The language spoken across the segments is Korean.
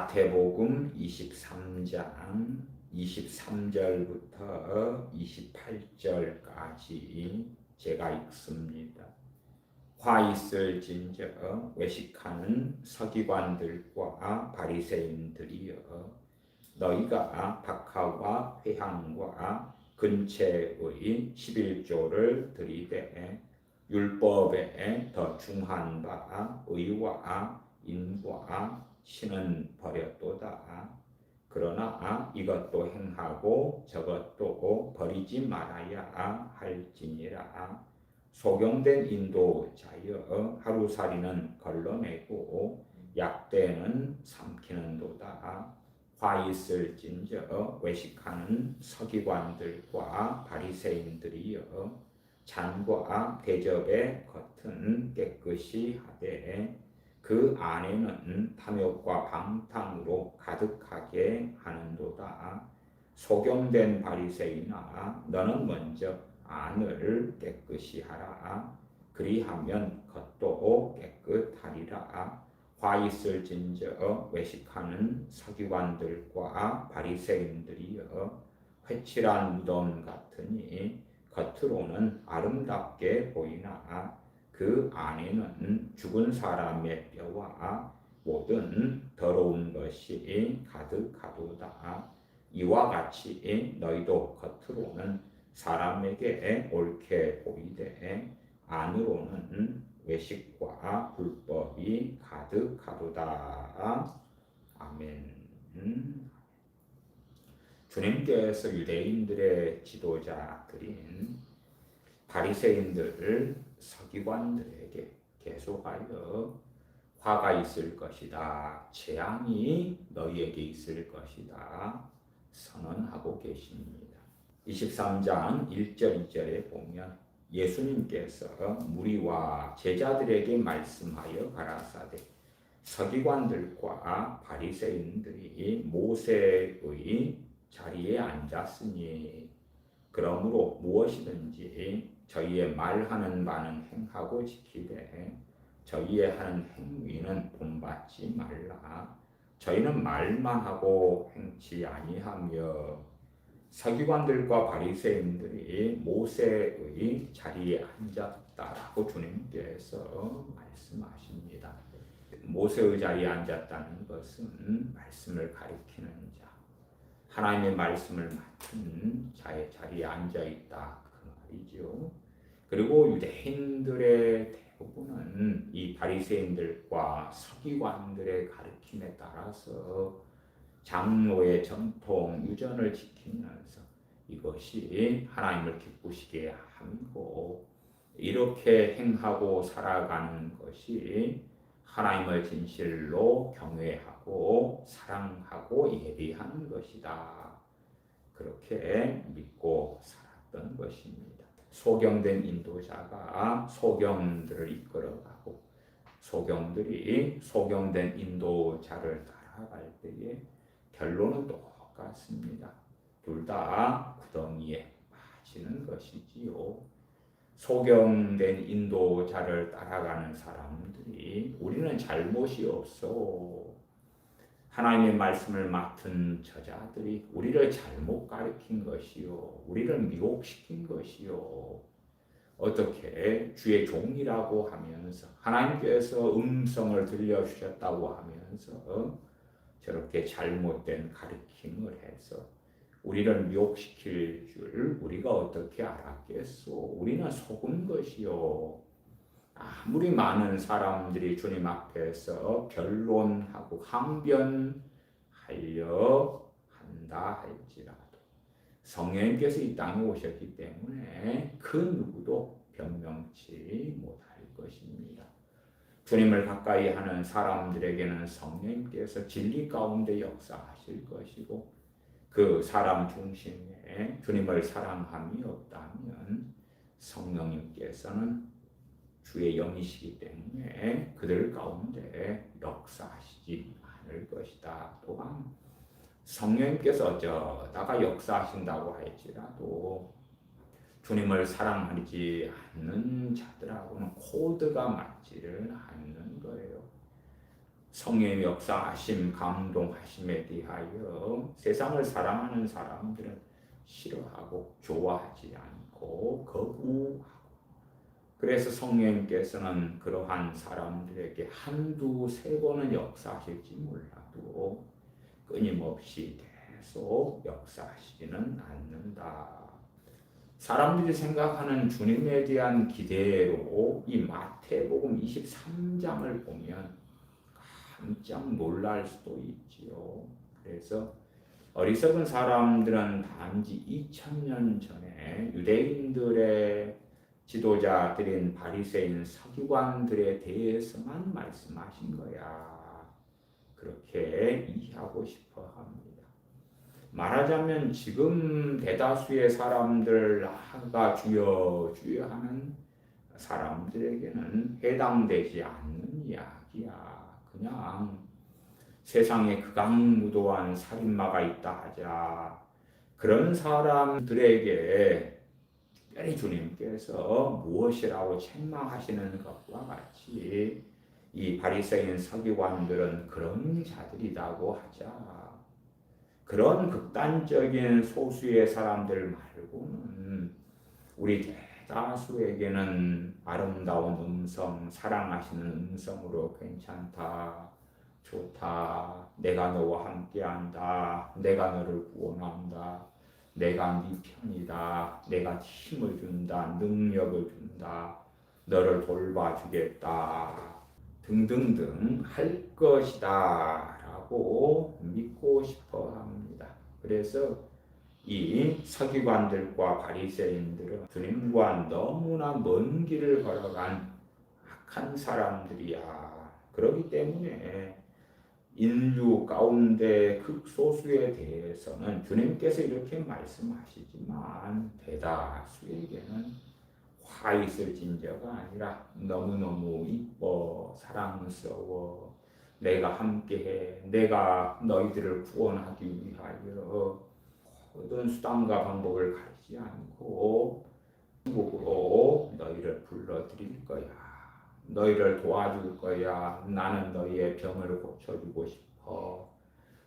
마태복음 23장 23절부터 28절까지 제가 읽습니다. 화 있을진저 외식하는 서기관들과 바리새인들이여, 너희가 박하와 회향과 근체의 11조를 드리되 율법에 더 중한 바 의와 인과 신은 버렸도다. 그러나 이것도 행하고 저것도 버리지 말아야 할지니라. 소경된 인도자여, 하루살이는 걸러내고 약대는 삼키는도다. 화 있을진저 외식하는 서기관들과 바리새인들이여, 잔과 대접의 겉은 깨끗이 하되 그 안에는 탐욕과 방탕으로 가득하게 하는도다. 소경된 바리새인아, 너는 먼저 안을 깨끗이 하라. 그리하면 겉도 깨끗하리라. 화 있을진저 외식하는 서기관들과 바리새인들이여, 회칠한 무덤 같으니 겉으로는 아름답게 보이나 그 안에는 죽은 사람의 뼈와 모든 더러운 것이 가득하도다. 이와 같이 너희도 겉으로는 사람에게 옳게 보이되 안으로는 외식과 불법이 가득하도다. 아멘. 주님께서 유대인들의 지도자들인 바리새인들 서기관들에게 계속하여 화가 있을 것이다, 재앙이 너희에게 있을 것이다 선언하고 계십니다. 23장 1절 2절에 보면 예수님께서 무리와 제자들에게 말씀하여 가라사대, 서기관들과 바리새인들이 모세의 자리에 앉았으니 그러므로 무엇이든지 저희의 말하는 바는 행하고 지키되 저희의 하는 행위는 본받지 말라. 저희는 말만 하고 행치 아니하며. 서기관들과 바리새인들이 모세의 자리에 앉았다라고 주님께서 말씀하십니다. 모세의 자리에 앉았다는 것은 말씀을 가리키는 자, 하나님의 말씀을 맡은 자의 자리에 앉아있다 그 말이죠. 그리고 유대인들의 대부분은 이 바리새인들과 서기관들의 가르침에 따라서 장로의 전통 유전을 지키면서 이것이 하나님을 기쁘시게 함이고, 이렇게 행하고 살아가는 것이 하나님을 진실로 경외하고 사랑하고 예비하는 것이다. 그렇게 믿고 살았던 것입니다. 소경된 인도자가 소경들을 이끌어가고 소경들이 소경된 인도자를 따라갈 때에 결론은 똑같습니다. 둘 다 구덩이에 빠지는 것이지요. 소경된 인도자를 따라가는 사람들이 우리는 잘못이 없어, 하나님의 말씀을 맡은 저자들이 우리를 잘못 가르친 것이요, 우리를 미혹시킨 것이요, 어떻게 주의 종이라고 하면서 하나님께서 음성을 들려주셨다고 하면서 저렇게 잘못된 가르침을 해서 우리를 미혹시킬 줄 우리가 어떻게 알았겠소? 우리는 속은 것이요. 아무리 많은 사람들이 주님 앞에서 변론하고 항변하려 한다 할지라도 성령님께서 이 땅에 오셨기 때문에 그 누구도 변명치 못할 것입니다. 주님을 가까이 하는 사람들에게는 성령님께서 진리 가운데 역사하실 것이고, 그 사람 중심에 주님을 사랑함이 없다면 성령님께서는 주의 영이시기 때문에 그들 가운데 역사하시지 않을 것이다. 또한 성령님께서 어쩌다가 역사하신다고 할지라도 주님을 사랑하지 않는 자들하고는 코드가 맞지를 않는 거예요. 성령의 역사하심, 감동하심에 대하여 세상을 사랑하는 사람들은 싫어하고 좋아하지 않고 거부하고, 그래서 성령님께서는 그러한 사람들에게 한두 세 번은 역사하실지 몰라도 끊임없이 계속 역사하시지는 않는다. 사람들이 생각하는 주님에 대한 기대로 이 마태복음 23장을 보면 깜짝 놀랄 수도 있지요. 그래서 어리석은 사람들은 단지 2000년 전에 유대인들의 지도자들인 바리새인 서기관들에 대해서만 말씀하신 거야. 그렇게 이해하고 싶어 합니다. 말하자면 지금 대다수의 사람들 나가 주여 주여 하는 사람들에게는 해당되지 않는 이야기야. 그냥 세상에 극악무도한 살인마가 있다 하자. 그런 사람들에게 특별히 주님께서 무엇이라고 책망하시는 것과 같이 이 바리새인 서기관들은 그런 자들이라고 하자. 그런 극단적인 소수의 사람들 말고는 우리 대다수에게는 아름다운 음성, 사랑하시는 음성으로 괜찮다, 좋다, 내가 너와 함께한다, 내가 너를 구원한다, 내가 네 편이다, 내가 힘을 준다, 능력을 준다, 너를 돌봐주겠다 등등등 할 것이다 라고 믿고 싶어 합니다. 그래서 이 서기관들과 바리새인들은 주님과 너무나 먼 길을 걸어간 악한 사람들이야. 그렇기 때문에 인류 가운데 극소수에 대해서는 주님께서 이렇게 말씀하시지만 대다수에게는 화 있을 진저가 아니라 너무너무 이뻐, 사랑스러워, 내가 함께해, 내가 너희들을 구원하기 위하여 모든 수단과 방법을 가리지 않고 천국으로 너희를 불러들일 거야. 너희를 도와줄 거야. 나는 너희의 병을 고쳐주고 싶어.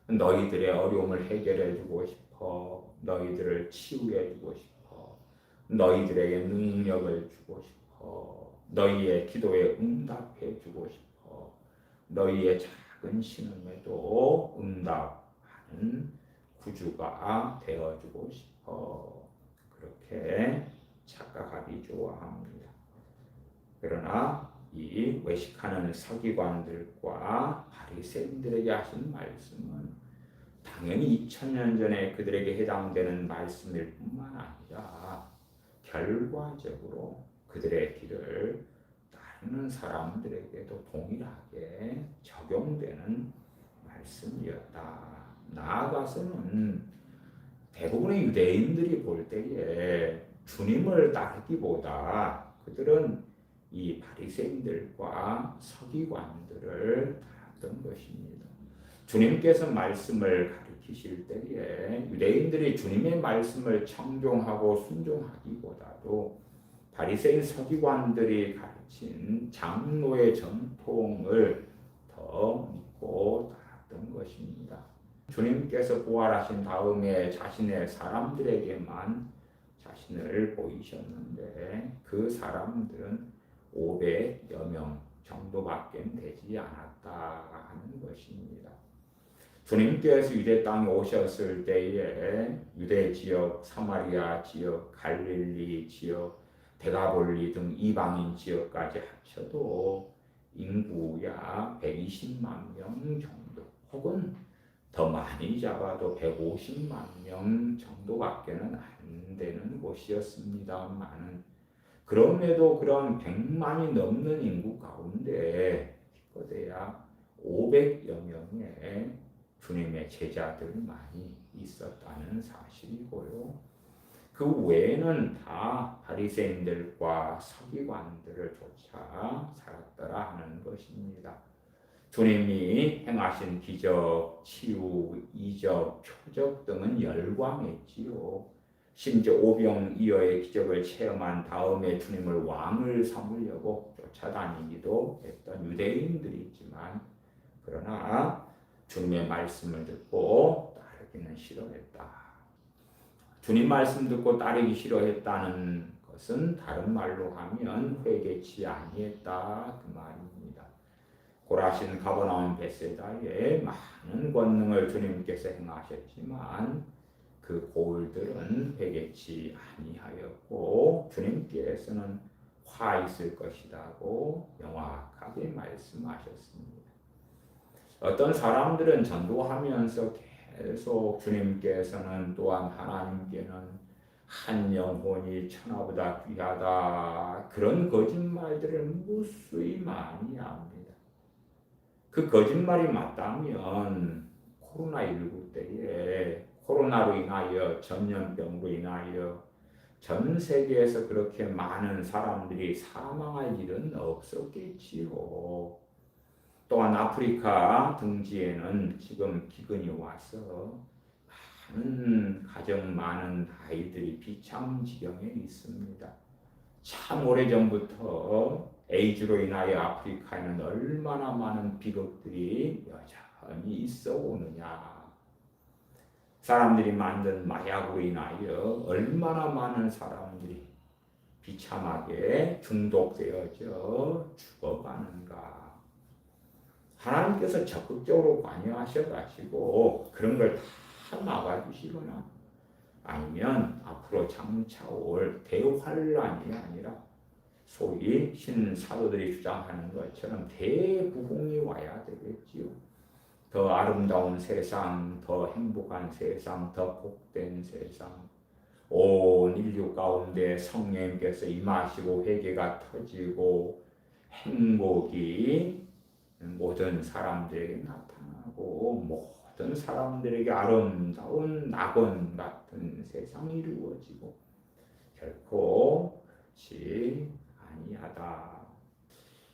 너희들의 어려움을 해결해주고 싶어. 너희들을 치유해주고 싶어. 너희들에게 능력을 주고 싶어. 너희의 기도에 응답해주고 싶어. 너희의 작은 신음에도 응답하는 구주가 되어주고 싶어. 그렇게 착각하기 좋아합니다. 그러나 이 외식하는 서기관들과 바리새인들에게 하신 말씀은 당연히 2000년 전에 그들에게 해당되는 말씀일 뿐만 아니라 결과적으로 그들의 길을 따르는 사람들에게도 동일하게 적용되는 말씀이었다. 나아가서는 대부분의 유대인들이 볼 때에 주님을 따르기보다 그들은 이 바리새인들과 서기관들을 따랐던 것입니다. 주님께서 말씀을 가르치실 때에 유대인들이 주님의 말씀을 청종하고 순종하기보다도 바리새인 서기관들이 가르친 장로의 전통을 더 믿고 따랐던 것입니다. 주님께서 부활하신 다음에 자신의 사람들에게만 자신을 보이셨는데 그 사람들은 500여 명 정도밖에 되지 않았다 하는 것입니다. 주님께서 유대 땅에 오셨을 때에 유대 지역, 사마리아 지역, 갈릴리 지역, 데가볼리 등 이방인 지역까지 합쳐도 인구야 120만 명 정도, 혹은 더 많이 잡아도 150만 명 정도밖에는 안 되는 곳이었습니다만, 그럼에도 그런 100만이 넘는 인구 가운데 기껏해야 500여 명의 주님의 제자들만이 있었다는 사실이고요. 그 외에는 다 바리새인들과 서기관들을 쫓아 살았더라 하는 것입니다. 주님이 행하신 기적, 치유, 이적, 표적 등은 열광했지요. 심지어 오병이어의 기적을 체험한 다음에 주님을 왕을 삼으려고 쫓아다니기도 했던 유대인들이 있지만 그러나 주님의 말씀을 듣고 따르기는 싫어했다. 주님 말씀 듣고 따르기 싫어했다는 것은 다른 말로 하면 회개치 아니했다 그 말입니다. 고라신 가버나움 베세다에 많은 권능을 주님께서 행하셨지만 그 고을들은 회개치 아니하였고 주님께서는 화 있을 것이라고 명확하게 말씀하셨습니다. 어떤 사람들은 전도하면서 계속 주님께서는 또한 하나님께는 한 영혼이 천하보다 귀하다 그런 거짓말들을 무수히 많이 합니다. 그 거짓말이 맞다면 코로나19 때에 코로나로 인하여 전염병으로 인하여 전 세계에서 그렇게 많은 사람들이 사망할 일은 없었겠지요. 또한 아프리카 등지에는 지금 기근이 와서 많은 가정 많은 아이들이 비참 지경에 있습니다. 참 오래전부터 에이즈로 인하여 아프리카에는 얼마나 많은 비극들이 여전히 있어 오느냐. 사람들이 만든 마약으로 인하여 얼마나 많은 사람들이 비참하게 중독되어져 죽어가는가. 하나님께서 적극적으로 관여하셔가지고 그런 걸 다 막아주시거나 아니면 앞으로 장차올 대환란이 아니라 소위 신사도들이 주장하는 것처럼 대부흥이 와야 되겠지요. 더 아름다운 세상, 더 행복한 세상, 더 복된 세상, 온 인류 가운데 성령님께서 임하시고 회개가 터지고 행복이 모든 사람들에게 나타나고 모든 사람들에게 아름다운 낙원 같은 세상이 이루어지고 결코 그렇지 아니하다.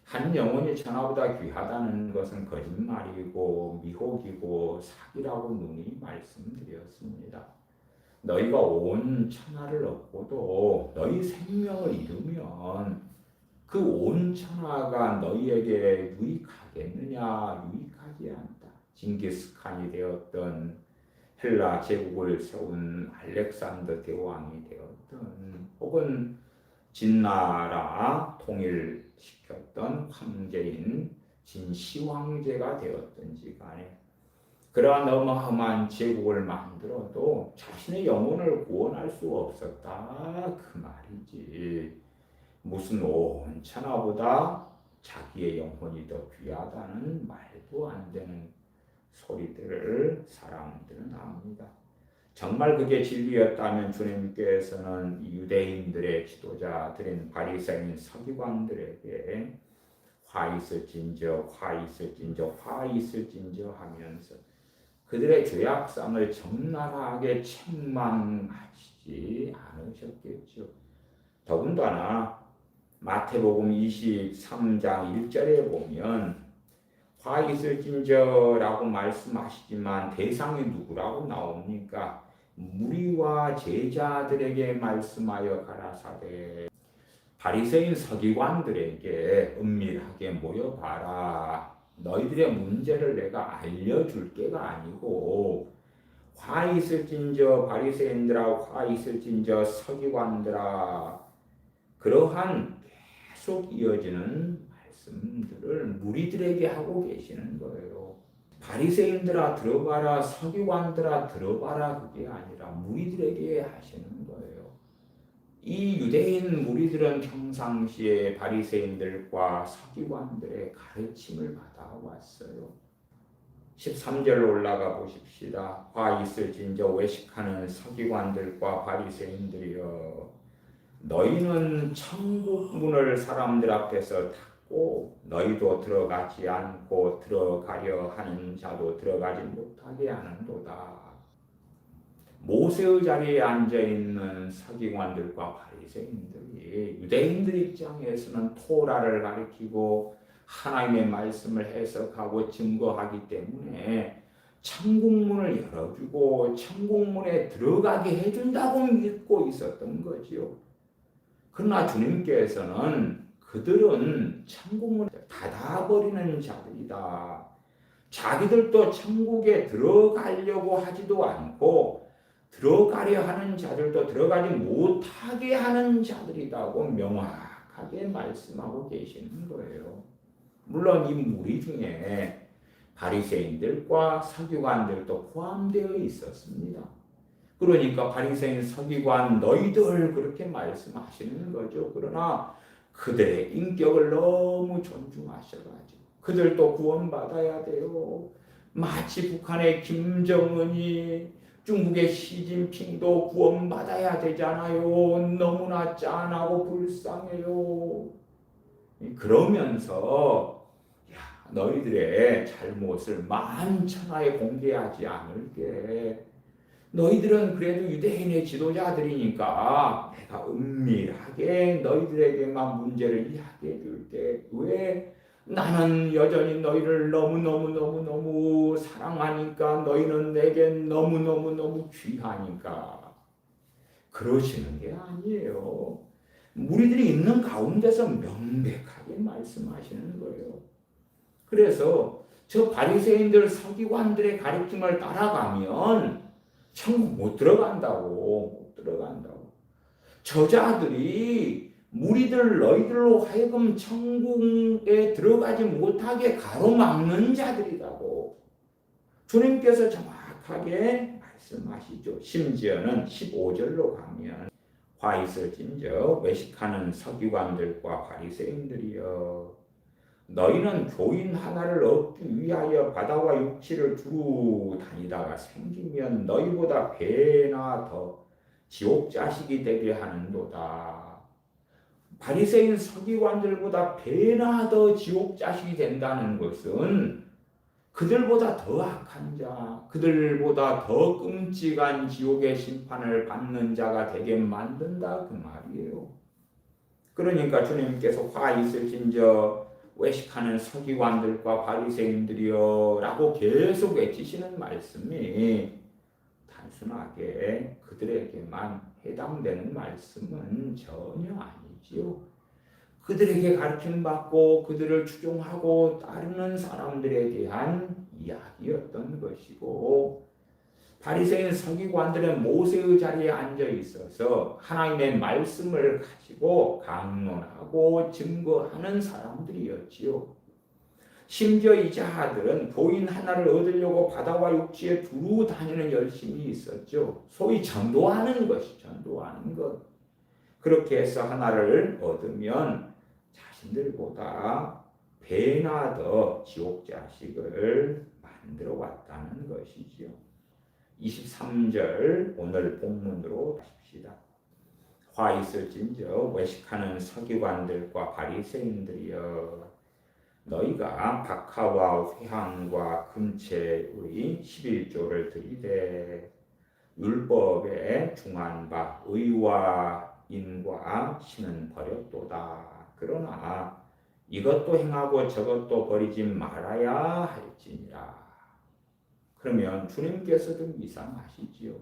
한 영혼이 천하보다 귀하다는 것은 거짓말이고 미혹이고 사기라고 누이 말씀드렸습니다. 너희가 온 천하를 얻고도 너희 생명을 잃으면 그 온 천하가 너희에게 유익하겠느냐? 유익하지 않다. 징기스칸이 되었던 헬라 제국을 세운 알렉산더 대왕이 되었던 혹은 진나라 통일시켰던 황제인 진시황제가 되었든지 간에 그러한 어마어마한 제국을 만들어도 자신의 영혼을 구원할 수 없었다 그 말이지. 무슨 온 천하보다 자기의 영혼이 더 귀하다는 말도 안 되는 소리들을 사람들은 합니다. 정말 그게 진리였다면 주님께서는 유대인들의 지도자들인 바리새인 서기관들에게 화 있을진저 화 있을진저 화 있을진저 하면서 그들의 죄악상을 적나라하게 책망하시지 않으셨겠죠. 더군다나 마태복음 23장 1절에 보면 화 있을진저라고 말씀하시지만 대상이 누구라고 나옵니까? 무리와 제자들에게 말씀하여 가라사대 바리새인 서기관들에게 은밀하게 모여봐라. 너희들의 문제를 내가 알려줄 게가 아니고 화 있을진저 바리새인들아 화 있을진저 서기관들아 그러한 계속 이어지는 말씀들을 무리들에게 하고 계시는 거예요. 바리새인들아 들어봐라 서기관들아 들어봐라 그게 아니라 무리들에게 하시는 거예요. 이 유대인 무리들은 평상시에 바리새인들과 서기관들의 가르침을 받아왔어요. 13절로 올라가 보십시다. 화 있을진저 외식하는 서기관들과 바리새인들이여 너희는 천국 문을 사람들 앞에서 닫고 너희도 들어가지 않고 들어가려 하는 자도 들어가지 못하게 하는도다. 모세의 자리에 앉아있는 서기관들과 바리새인들이 유대인들 입장에서는 토라를 가리키고 하나님의 말씀을 해석하고 증거하기 때문에 천국문을 열어주고 천국문에 들어가게 해준다고 믿고 있었던 거지요. 그러나 주님께서는 그들은 천국문을 닫아버리는 자들이다. 자기들도 천국에 들어가려고 하지도 않고 들어가려 하는 자들도 들어가지 못하게 하는 자들이라고 명확하게 말씀하고 계시는 거예요. 물론 이 무리 중에 바리새인들과 서기관들도 포함되어 있었습니다. 그러니까 바리새인 서기관 너희들 그렇게 말씀하시는 거죠. 그러나 그들의 인격을 너무 존중하셔가지고 그들도 구원받아야 돼요. 마치 북한의 김정은이 중국의 시진핑도 구원받아야 되잖아요. 너무나 짠하고 불쌍해요. 그러면서 너희들의 잘못을 만천하에 공개하지 않을게. 너희들은 그래도 유대인의 지도자들이니까 내가 은밀하게 너희들에게만 문제를 이야기해 줄게. 왜? 나는 여전히 너희를 너무너무 사랑하니까 너희는 내게 너무너무 귀하니까. 그러시는 게 아니에요. 무리들이 있는 가운데서 명백하게 말씀하시는 거예요. 그래서 저 바리새인들 서기관들의 가르침을 따라가면 천국 못 들어간다고. 저자들이 무리들 너희들로 하여금 천국에 들어가지 못하게 가로막는 자들이라고 주님께서 정확하게 말씀하시죠. 심지어는 15절로 가면 화 있을진저 외식하는 서기관들과 바리새인들이여 너희는 교인 하나를 얻기 위하여 바다와 육지를 두루 다니다가 생기면 너희보다 배나 더 지옥 자식이 되게 하는도다. 바리새인 서기관들보다 배나 더 지옥 자식이 된다는 것은 그들보다 더 악한 자, 그들보다 더 끔찍한 지옥의 심판을 받는 자가 되게 만든다 그 말이에요. 그러니까 주님께서 화 있을진저 외식하는 서기관들과 바리새인들이여 라고 계속 외치시는 말씀이 단순하게 그들에게만 해당되는 말씀은 전혀 아니지요. 그들에게 가르침 받고 그들을 추종하고 따르는 사람들에 대한 이야기였던 것이고 바리새인 서기관들은 모세의 자리에 앉아 있어서 하나님의 말씀을 가지고 강론하고 증거하는 사람들이었지요. 심지어 이 자들은 교인 하나를 얻으려고 바다와 육지에 두루 다니는 열심이 있었죠. 소위 전도하는 것이 전도하는 것. 그렇게 해서 하나를 얻으면 자신들보다 배나 더 지옥 자식을 만들어 왔다는 것이지요. 23절 오늘 본문으로 가십시다. 화 있을진저 외식하는 서기관들과 바리새인들이여 너희가 박하와 회향과 금채의 11조를 들이되 율법에 중한 바 의와 인과 신은 버렸도다. 그러나 이것도 행하고 저것도 버리지 말아야 할지니라. 그러면 주님께서도 이상하시지요.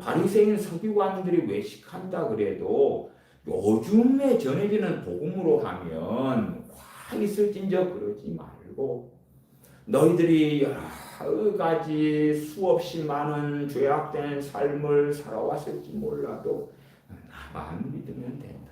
바리새인 서기관들이 외식한다 그래도 요즘에 전해지는 복음으로 하면 화 있을진저 그러지 말고 너희들이 여러 가지 수없이 많은 죄악된 삶을 살아왔을지 몰라도 나만 믿으면 된단다.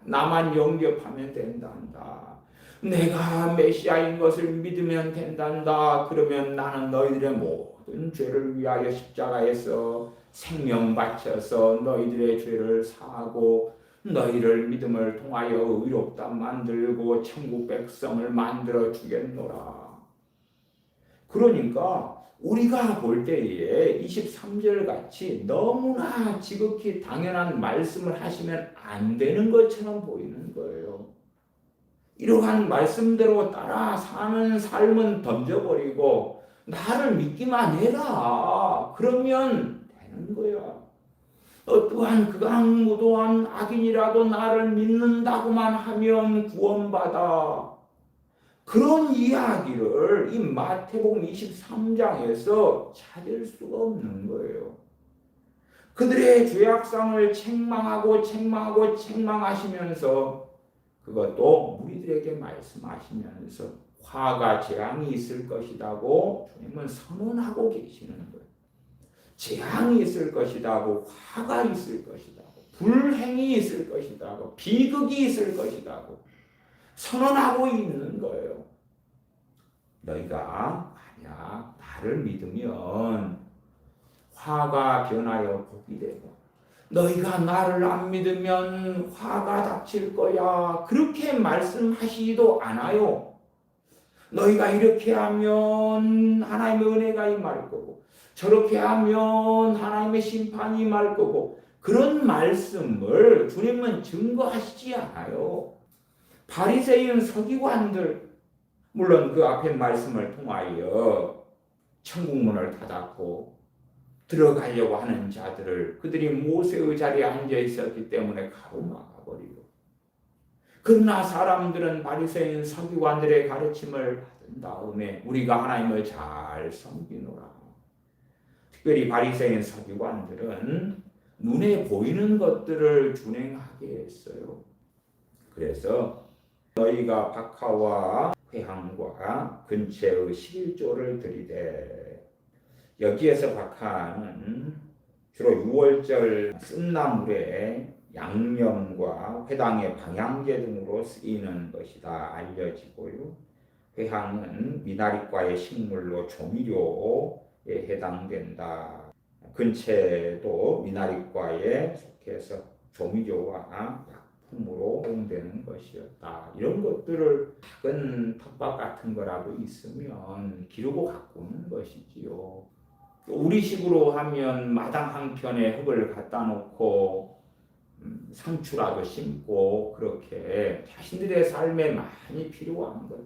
나만 영접하면 된단다. 내가 메시아인 것을 믿으면 된단다. 그러면 나는 너희들의 모든 죄를 위하여 십자가에서 생명 바쳐서 너희들의 죄를 사하고 너희를 믿음을 통하여 의롭다 만들고 천국 백성을 만들어 주겠노라. 그러니까 우리가 볼 때에 23절 같이 너무나 지극히 당연한 말씀을 하시면 안 되는 것처럼 보이는 거예요. 이러한 말씀대로 따라 사는 삶은 던져버리고 나를 믿기만 해라. 그러면 되는 거야. 어떠한 극악무도한 악인이라도 나를 믿는다고만 하면 구원받아. 그런 이야기를 이 마태복음 23장에서 찾을 수가 없는 거예요. 그들의 죄악상을 책망하시면서 그것도 무리들에게 말씀하시면서 화가 재앙이 있을 것이라고 주님은 선언하고 계시는 거예요. 재앙이 있을 것이라고, 화가 있을 것이라고, 불행이 있을 것이라고, 비극이 있을 것이라고 선언하고 있는 거예요. 너희가 만약 나를 믿으면 화가 변하여 복이 되고, 너희가 나를 안 믿으면 화가 닥칠 거야, 그렇게 말씀하시지도 않아요. 너희가 이렇게 하면 하나님의 은혜가 임할 거고, 저렇게 하면 하나님의 심판이 임할 거고, 그런 말씀을 주님은 증거하시지 않아요. 바리새인 서기관들, 물론 그 앞에 말씀을 통하여 천국문을 닫았고 들어가려고 하는 자들을, 그들이 모세의 자리에 앉아 있었기 때문에 가로막아버리고, 그러나 사람들은 바리새인 서기관들의 가르침을 받은 다음에 우리가 하나님을 잘 섬기노라. 특별히 바리새인 서기관들은 눈에 보이는 것들을 준행하게 했어요. 그래서 너희가 박하와 회향과 근처의 11조를 드리되, 여기에서 박하는 주로 6월절 쓴나물에 양념과 회당의 방향제 등으로 쓰이는 것이다 알려지고요. 회향은 미나리과의 식물로 조미료에 해당된다. 근채도 미나리과에 속해서 조미료와 약품으로 사용되는 것이었다. 이런 것들을 작은 텃밭 같은 거라도 있으면 기르고 가꾸는 것이지요. 우리식으로 하면 마당 한켠에 흙을 갖다 놓고 상추라도 심고, 그렇게 자신들의 삶에 많이 필요한 것,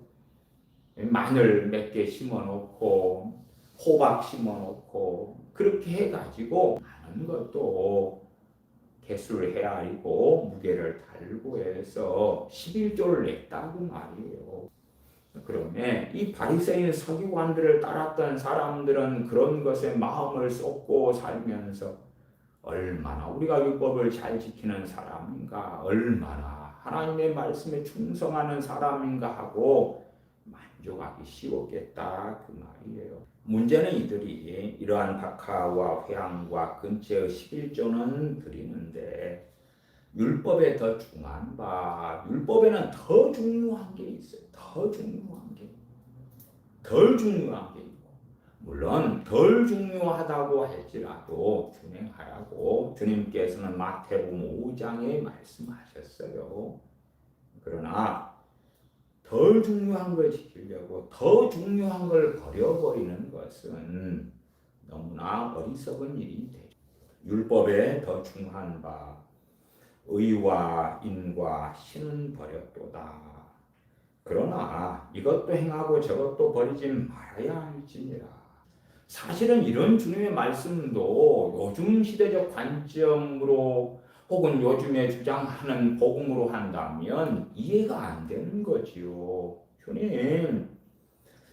마늘 몇 개 심어 놓고 호박 심어 놓고 그렇게 해가지고 많은 것도 개수를 헤아리고 무게를 달고 해서 11조를 냈다고 말이에요. 그러면 이 바리새인 서기관들을 따랐던 사람들은 그런 것에 마음을 쏟고 살면서 얼마나 우리가 율법을 잘 지키는 사람인가, 얼마나 하나님의 말씀에 충성하는 사람인가 하고 만족하기 쉬웠겠다 그 말이에요. 문제는 이들이 이러한 박하와 회향과 근처의 11조는 드리는데, 율법에 더 중요한 바, 율법에는 더 중요한 게 있어요. 더 중요한 게, 덜 중요한 게 있고, 물론 덜 중요하다고 할지라도 준행하라고 주님께서는 마태복음 5장에 말씀하셨어요. 그러나 덜 중요한 걸 지키려고 더 중요한 걸 버려버리는 것은 너무나 어리석은 일이 되죠. 율법에 더 중요한 바 의와 인과 신은 버렸도다. 그러나 이것도 행하고 저것도 버리지 말아야 할지니라. 사실은 이런 주님의 말씀도 요즘 시대적 관점으로 혹은 요즘에 주장하는 복음으로 한다면 이해가 안 되는 거지요. 주님,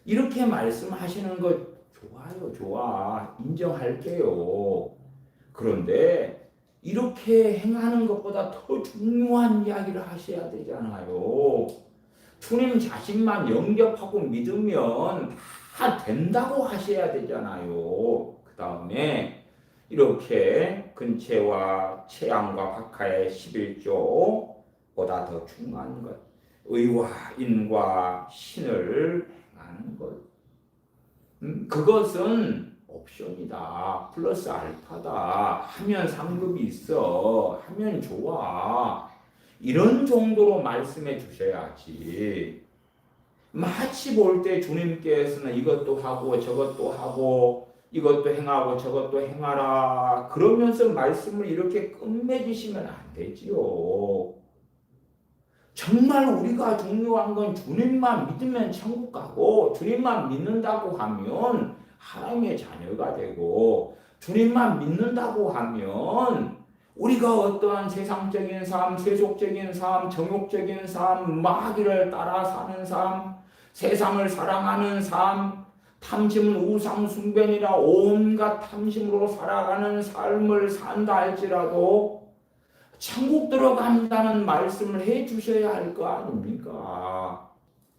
이렇게 말씀하시는 것 좋아요, 좋아. 인정할게요. 그런데 이렇게 행하는 것보다 더 중요한 이야기를 하셔야 되잖아요. 주님 자신만 영접하고 믿으면 다 된다고 하셔야 되잖아요. 그 다음에 이렇게 근채와 채양과 박하의 11조보다 더 중요한 것, 의와 인과 신을 행하는 것, 그것은 옵션이다, 플러스 알파다, 하면 상급이 있어, 하면 좋아, 이런 정도로 말씀해 주셔야지. 마치 볼 때 주님께서는 이것도 하고 저것도 하고 이것도 행하고 저것도 행하라 그러면서 말씀을 이렇게 끝맺으시면 안 되지요. 정말 우리가 중요한 건 주님만 믿으면 천국 가고, 주님만 믿는다고 하면 하나님의 자녀가 되고, 주님만 믿는다고 하면 우리가 어떠한 세상적인 삶, 세속적인 삶, 정욕적인 삶, 마귀를 따라 사는 삶, 세상을 사랑하는 삶, 탐심은 우상숭배니라 온갖 탐심으로 살아가는 삶을 산다 할지라도 천국 들어간다는 말씀을 해 주셔야 할 거 아닙니까?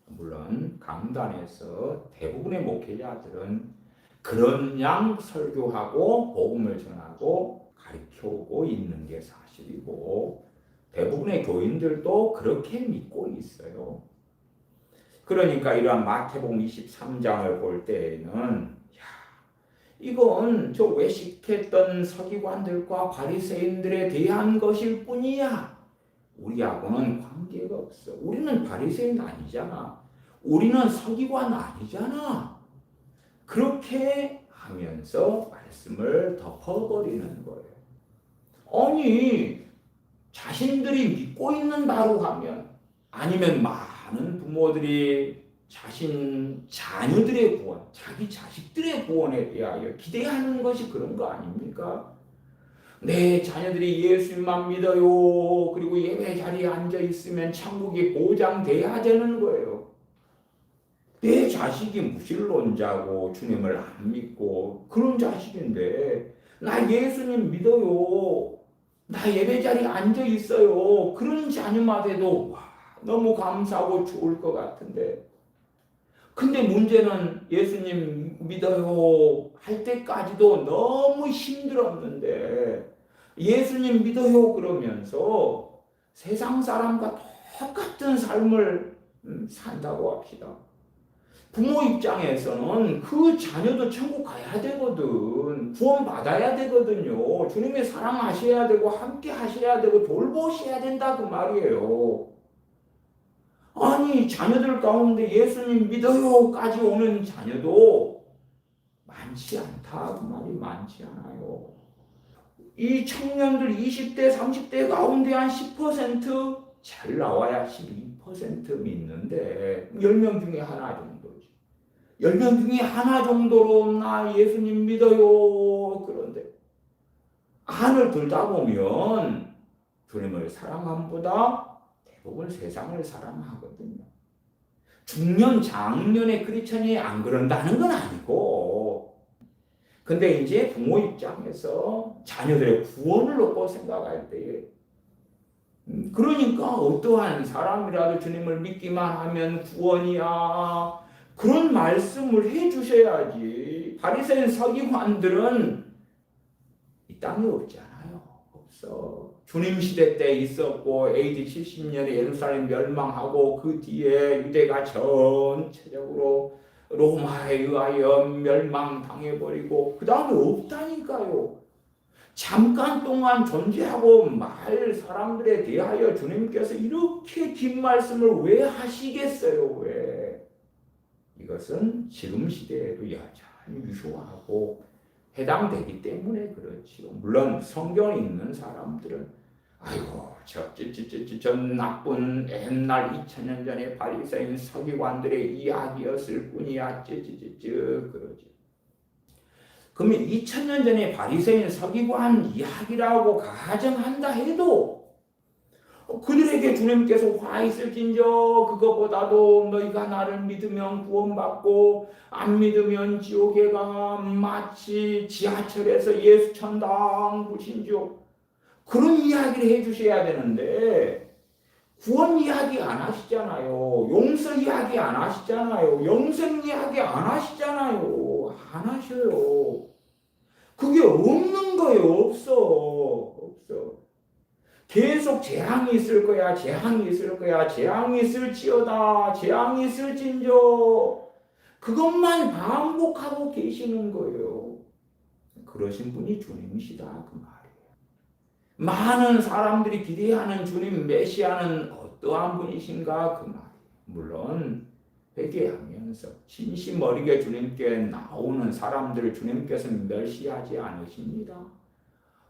물론 강단에서 대부분의 목회자들은 그런 양 설교하고 복음을 전하고 가르쳐오고 있는 게 사실이고 대부분의 교인들도 그렇게 믿고 있어요. 그러니까 이러한 마태복음 23장을 볼 때에는 이건 저 외식했던 서기관들과 바리새인들에 대한 것일 뿐이야. 우리하고는 관계가 없어. 우리는 바리새인 아니잖아. 우리는 서기관 아니잖아. 그렇게 하면서 말씀을 덮어버리는 거예요. 아니, 자신들이 믿고 있는 바로 하면 아니면 많은 부모들이 자신 자녀들의 구원, 자기 자식들의 구원에 대하여 기대하는 것이 그런 거 아닙니까? 내 자녀들이 예수님만 믿어요. 그리고 예배 자리에 앉아 있으면 천국이 보장돼야 되는 거예요. 내 자식이 무신론자고 주님을 안 믿고 그런 자식인데 나 예수님 믿어요. 나 예배 자리에 앉아 있어요. 그런 자녀만 해도 와, 너무 감사하고 좋을 것 같은데 근데 문제는 예수님 믿어요 할 때까지도 너무 힘들었는데 예수님 믿어요 그러면서 세상 사람과 똑같은 삶을 산다고 합시다. 부모 입장에서는 그 자녀도 천국 가야 되거든. 구원 받아야 되거든요. 주님의 사랑하셔야 되고 함께 하셔야 되고 돌보셔야 된다 그 말이에요. 아니 자녀들 가운데 예수님 믿어요까지 오는 자녀도 많지 않다 그 말이 많지 않아요. 이 청년들 20대 30대 가운데 한 10% 잘 나와야 12% 믿는데 10명 중에 하나 정도지. 10명 중에 하나 정도로 나 예수님 믿어요. 그런데 안을 들다 보면 주님을 사랑함보다 대부분 세상을 사랑하거든요. 중년, 장년의 크리스천이 안 그런다는 건 아니고 근데 이제 부모 입장에서 자녀들의 구원을 놓고 생각할 때에 그러니까 어떠한 사람이라도 주님을 믿기만 하면 구원이야 그런 말씀을 해주셔야지. 바리새인 서기관들은 이 땅에 없잖아요. 없어. 주님 시대 때 있었고 AD 70년에 예루살렘 멸망하고 그 뒤에 유대가 전체적으로 로마에 의하여 멸망당해버리고 그 다음에 없다니까요. 잠깐 동안 존재하고 말 사람들에 대하여 주님께서 이렇게 긴 말씀을 왜 하시겠어요? 왜? 이것은 지금 시대에도 여전히 유효하고 해당되기 때문에 그렇지요. 물론 성경에 있는 사람들은 아이고 저 나쁜 옛날 2000년 전에 바리새인 서기관들의 이야기였을 뿐이야 그러지. 그러면 2000년 전에 바리새인 서기관 이야기라고 가정한다 해도 그들에게 주님께서 화 있을진저 그것보다도 너희가 나를 믿으면 구원받고 안 믿으면 지옥에 가 마치 지하철에서 예수천당 부신지옥 그런 이야기를 해주셔야 되는데 구원 이야기 안 하시잖아요. 용서 이야기 안 하시잖아요. 영생 이야기 안 하시잖아요. 안 하셔요. 그게 없는 거예요. 없어. 계속 재앙이 있을 거야. 재앙이 있을지어다. 재앙이 있을진저. 그것만 반복하고 계시는 거예요. 그러신 분이 주님이시다 그 말이에요. 많은 사람들이 기대하는 주님 메시아는 어떠한 분이신가 그 말이에요. 물론 회개하면서 진심 어리게 주님께 나오는 사람들을 주님께서는 멸시하지 않으십니다.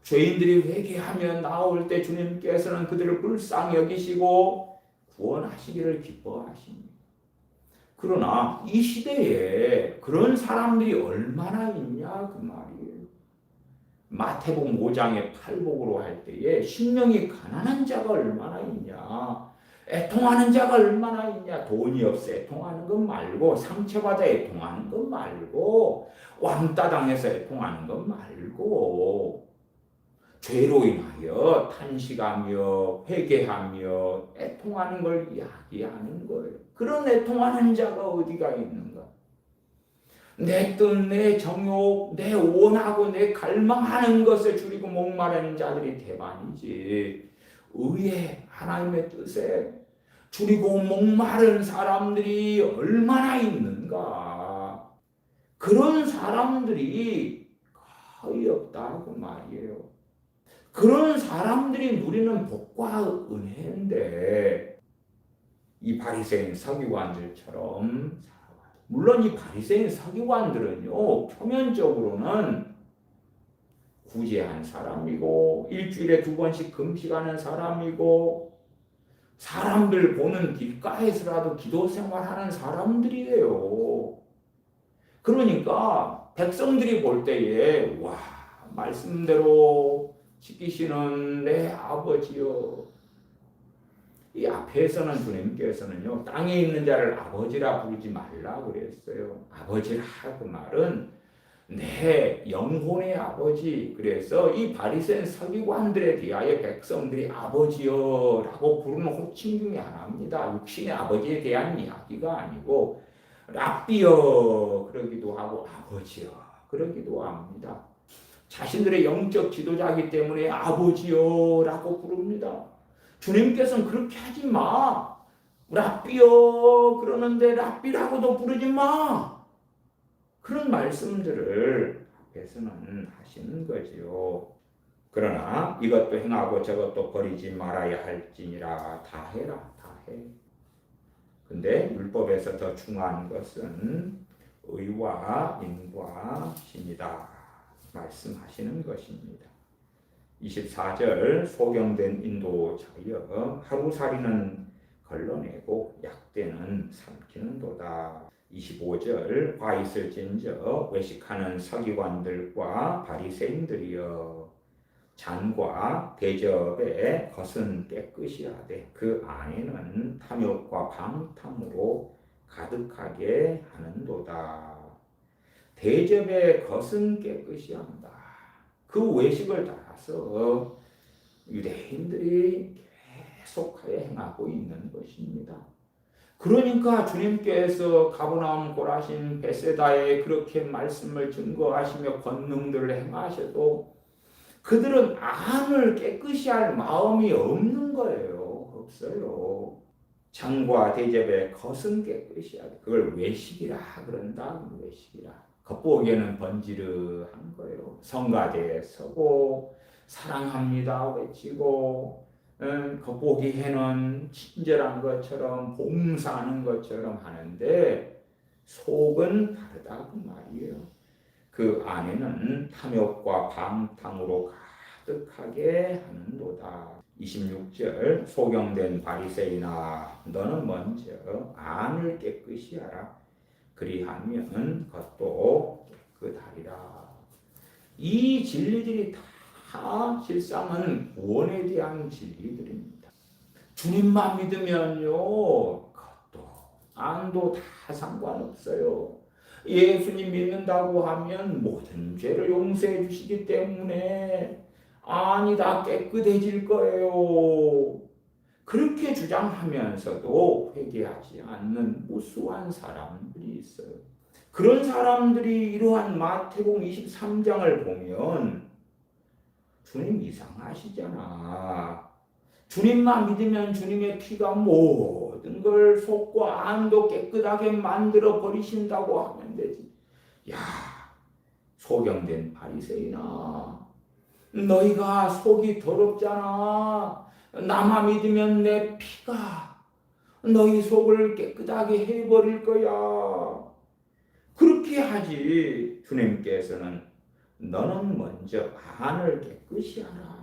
죄인들이 회개하며 나올 때 주님께서는 그들을 불쌍히 여기시고 구원하시기를 기뻐하십니다. 그러나 이 시대에 그런 사람들이 얼마나 있냐 그 말이에요. 마태복음 5장의 팔복으로 할 때에 심령이 가난한 자가 얼마나 있냐, 애통하는 자가 얼마나 있냐. 돈이 없어 애통하는 것 말고, 상처받아 애통하는 것 말고, 왕따 당해서 애통하는 것 말고, 죄로 인하여 탄식하며 회개하며 애통하는 걸 이야기하는 거예요. 그런 애통하는 자가 어디가 있는가? 내 뜻, 내 정욕, 내 원하고 내 갈망하는 것에 줄이고 목마르는 자들이 대만이지. 의에 하나님의 뜻에 줄이고 목마른 사람들이 얼마나 있는가? 그런 사람들이 거의 없다고 말이에요. 그런 사람들이 누리는 복과 은혜인데 이 바리새인 서기관들처럼 물론 이 바리새인 서기관들은요 표면적으로는 구제한 사람이고 일주일에 2번씩 금식하는 사람이고 사람들 보는 길가에서라도 기도 생활하는 사람들이에요. 그러니까 백성들이 볼 때에 와 말씀대로 지키시는 내 아버지요. 이 앞에서는 주님께서는요 땅에 있는 자를 아버지라 부르지 말라 그랬어요. 아버지라 그 말은 내 영혼의 아버지. 그래서 이 바리새인 서기관들에 대하여 백성들이 아버지여라고 부르는 호칭 중에 하나입니다. 육신의 아버지에 대한 이야기가 아니고 랍비여 그러기도 하고 아버지여 그러기도 합니다. 자신들의 영적 지도자이기 때문에 아버지여라고 부릅니다. 주님께서는 그렇게 하지 마. 랍비여 그러는데 랍비라고도 부르지 마. 그런 말씀들을 앞에서는 하시는 거지요. 그러나 이것도 행하고 저것도 버리지 말아야 할지니라. 다 해라. 다 해. 근데 율법에서 더 중요한 것은 의와 인과 신이다 말씀하시는 것입니다. 24절 소경된 인도자여 하루살이는 걸러내고 약대는 삼키는도다. 25절 화 있을진저 외식하는 서기관들과 바리새인들이여 잔과 대접의 것은 깨끗이 하되 그 안에는 탐욕과 방탕으로 가득하게 하는도다. 대접의 것은 깨끗이 한다. 그 외식을 따라서 유대인들이 계속하여 행하고 있는 것입니다. 그러니까 주님께서 가버나움 고라신 베세다에 그렇게 말씀을 증거하시며 권능들을 행하셔도 그들은 안을 깨끗이 할 마음이 없는 거예요. 없어요. 장과 대접의 겉은 깨끗이 하되 그걸 외식이라 그런다. 외식이라. 겉보기에는 번지르한 거예요. 성가대에 서고 사랑합니다 외치고 겉보기에는 친절한 것처럼 봉사하는 것처럼 하는데 속은 다르다고 말이에요. 그 안에는 탐욕과 방탕으로 가득하게 하는도다. 26절 소경된 바리새인아 너는 먼저 안을 깨끗이 하라. 그리하면 겉도 깨끗하리라. 이 진리들이 다 실상은 구원에 대한 진리들입니다. 주님만 믿으면요 겉도 안도 다 상관없어요. 예수님 믿는다고 하면 모든 죄를 용서해 주시기 때문에 안이 다 깨끗해질 거예요. 그렇게 주장하면서도 회개하지 않는 무수한 사람들이 있어요. 그런 사람들이 이러한 마태복음 23장을 보면 주님 이상하시잖아. 주님만 믿으면 주님의 피가 모든 걸 속과 안도 깨끗하게 만들어 버리신다고 하면 되지. 야, 소경된 바리새인아, 너희가 속이 더럽잖아. 나만 믿으면 내 피가 너희 속을 깨끗하게 해버릴 거야. 그렇게 하지. 주님께서는 너는 먼저 안을 깨끗이 하라.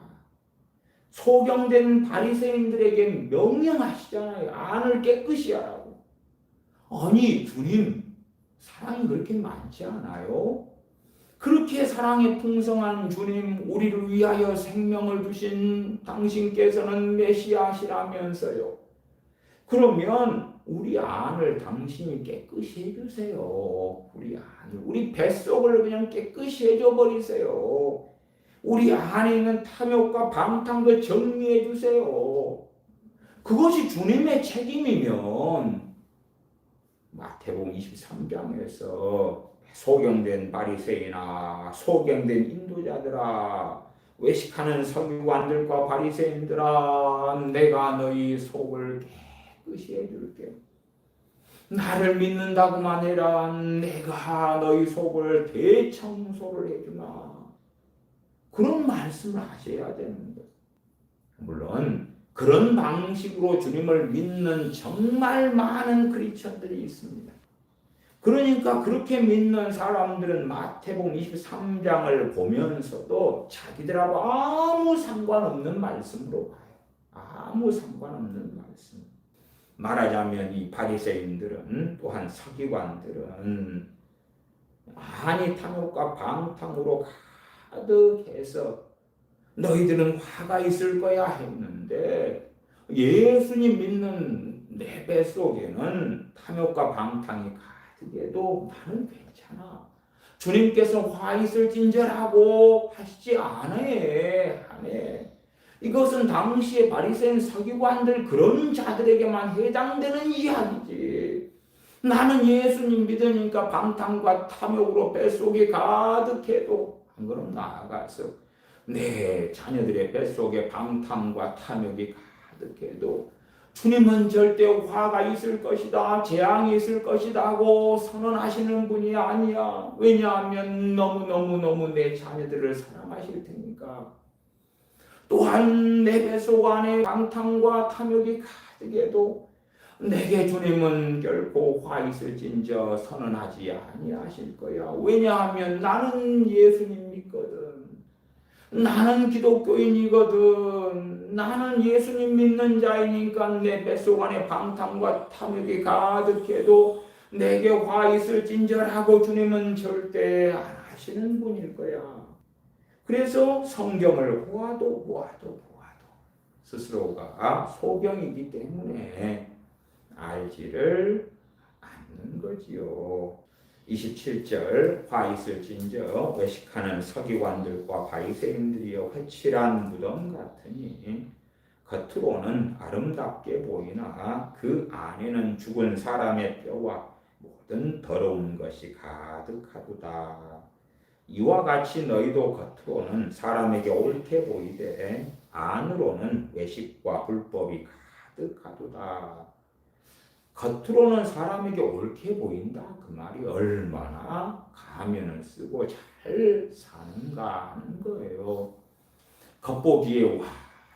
소경된 바리새인들에게 명령하시잖아요. 안을 깨끗이 하라고. 아니 주님 사랑이 그렇게 많지 않아요? 그렇게 사랑에 풍성한 주님, 우리를 위하여 생명을 주신 당신께서는 메시아시라면서요. 그러면 우리 안을 당신이 깨끗이 해주세요. 우리 뱃속을 그냥 깨끗이 해줘 버리세요. 우리 안에 있는 탐욕과 방탕도 정리해 주세요. 그것이 주님의 책임이면 마태복음 23장에서 소경된 바리새인아, 소경된 인도자들아, 외식하는 서기관들과 바리새인들아, 내가 너희 속을 깨끗이 해줄게. 나를 믿는다고만 해라. 내가 너희 속을 대청소를 해주마. 그런 말씀을 하셔야 되는 거예요. 물론 그런 방식으로 주님을 믿는 정말 많은 크리스천들이 있습니다. 그러니까 그렇게 믿는 사람들은 마태복음 23장을 보면서도 자기들하고 아무 상관없는 말씀으로 봐요. 아무 상관없는 말씀. 말하자면 이 바리새인들은 또한 서기관들은 많이 탐욕과 방탕으로 가득해서 너희들은 화가 있을 거야 했는데 예수님 믿는 내 뱃속에는 탐욕과 방탕이 가득해도 나는 괜찮아. 주님께서 화 있을진저라고 하시지 않아요. 이것은 당시에 바리새인 서기관들 그런 자들에게만 해당되는 이야기지. 나는 예수님 믿으니까 방탕과 탐욕으로 뱃속이 가득해도 한 걸음 나아가서 내 자녀들의 뱃속에 방탕과 탐욕이 가득해도 주님은 절대 화가 있을 것이다, 재앙이 있을 것이다 하고 선언하시는 분이 아니야. 왜냐하면 너무너무 내 자녀들을 사랑하실 테니까. 또한 내 뱃속 안에 방탕과 탐욕이 가득해도 내게 주님은 결코 화 있을진저 선언하지 아니하실 거야. 왜냐하면 나는 예수님 믿거든. 나는 기독교인이거든. 나는 예수님 믿는 자이니까 내 뱃속 안에 방탕과 탐욕이 가득해도 내게 화 있을진저라고 주님은 절대 안 하시는 분일 거야. 그래서 성경을 보아도 스스로가 소경이기 때문에 알지를 않는 거지요. 27절 화 있을진저 외식하는 서기관들과 바리새인들이여 회칠한 무덤 같으니 겉으로는 아름답게 보이나 그 안에는 죽은 사람의 뼈와 모든 더러운 것이 가득하도다. 이와 같이 너희도 겉으로는 사람에게 옳게 보이되 안으로는 외식과 불법이 가득하도다. 겉으로는 사람에게 옳게 보인다. 그 말이 얼마나 가면을 쓰고 잘 사는가 하는 거예요. 겉보기에 와,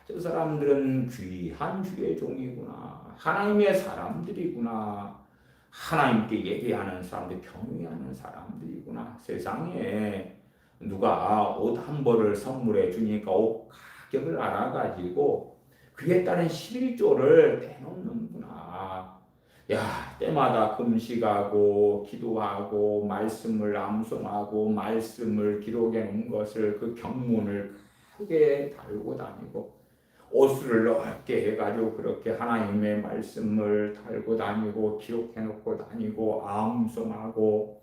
저 사람들은 귀한 주의 종이구나. 하나님의 사람들이구나. 하나님께 예배하는 사람들, 경외하는 사람들이구나. 세상에 누가 옷 한 벌을 선물해 주니까 옷 가격을 알아가지고 그에 따른 11조를 내놓는구나. 야, 때마다 금식하고 기도하고 말씀을 암송하고 말씀을 기록해 놓은 것을 그 경문을 크게 달고 다니고 옷을 넓게 해가지고 그렇게 하나님의 말씀을 달고 다니고 기록해 놓고 다니고 암송하고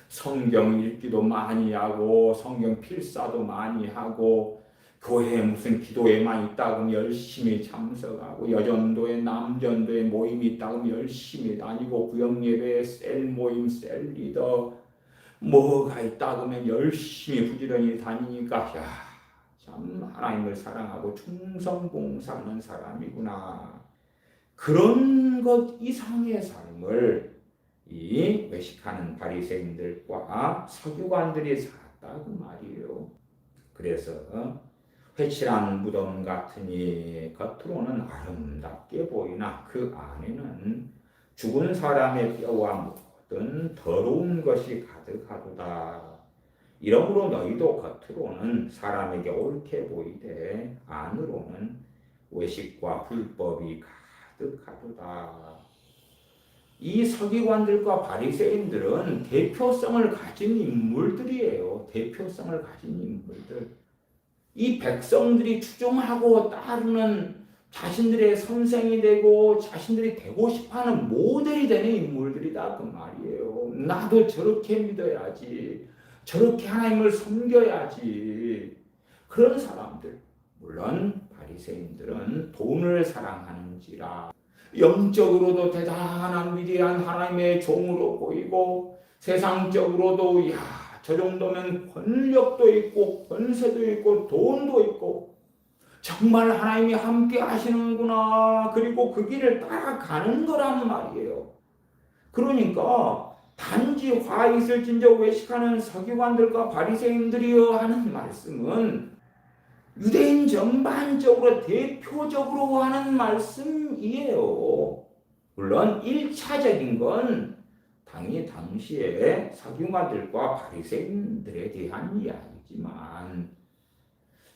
성경 읽기도 많이 하고 성경 필사도 많이 하고 교회에 무슨 기도회만 있다 그러면 열심히 참석하고 여전도에 남전도에 모임이 있다 그러면 열심히 다니고 구역예배에 셀 모임 셀 리더 뭐가 있다 그러면 열심히 부지런히 다니니까 참 하나님을 사랑하고 충성봉사하는 사람이구나. 그런 것 이상의 삶을 이 외식하는 바리새인들과 서기관들이 살았다 그 말이에요. 그래서 회칠한 무덤 같으니 겉으로는 아름답게 보이나 그 안에는 죽은 사람의 뼈와 모든 더러운 것이 가득하도다. 이러므로 너희도 겉으로는 사람에게 옳게 보이되 안으로는 외식과 불법이 가득하도다. 이 서기관들과 바리새인들은 대표성을 가진 인물들이에요. 대표성을 가진 인물들. 이 백성들이 추종하고 따르는 자신들의 선생이 되고 자신들이 되고 싶어하는 모델이 되는 인물들이다 그 말이에요. 나도 저렇게 믿어야지. 저렇게 하나님을 섬겨야지. 그런 사람들, 물론 바리새인들은 돈을 사랑하는지라 영적으로도 대단한 위대한 하나님의 종으로 보이고 세상적으로도 저 정도면 권력도 있고 권세도 있고 돈도 있고 정말 하나님이 함께 하시는구나. 그리고 그 길을 따라가는 거란 말이에요. 그러니까 단지 화 있을진저 외식하는 서기관들과 바리새인들이여 하는 말씀은 유대인 전반적으로 대표적으로 하는 말씀이에요. 물론 1차적인 건 당시에 서기관들과 바리새인들에 대한 이야기지만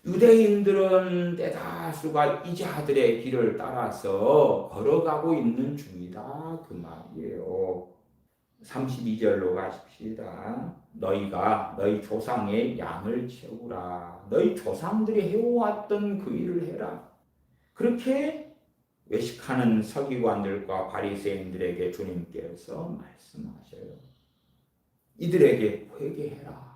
유대인들은 대다수가 이자들의 길을 따라서 걸어가고 있는 중이다 그 말이에요. 32절로 가십시다. 너희가 너희 조상의 양을 채우라. 너희 조상들이 해오았던 그 일을 해라. 그렇게 외식하는 서기관들과 바리새인들에게 주님께서 말씀하셔요. 이들에게 회개해라.